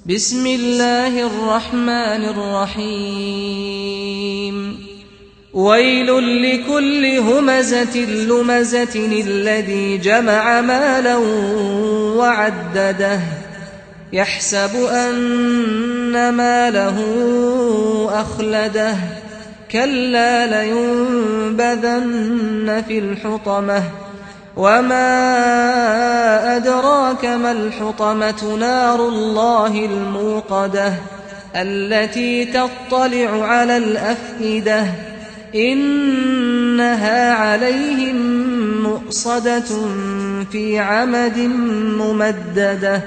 بسم الله الرحمن الرحيم ويل لكل همزة لمزة الذي جمع مالا وعدده يحسب أن ماله أخلده كلا لينبذن في الحطمة وما أدراك ما الحطمة نار الله الموقدة التي تطلع على الأفئدة إنها عليهم مؤصدة في عمد ممددة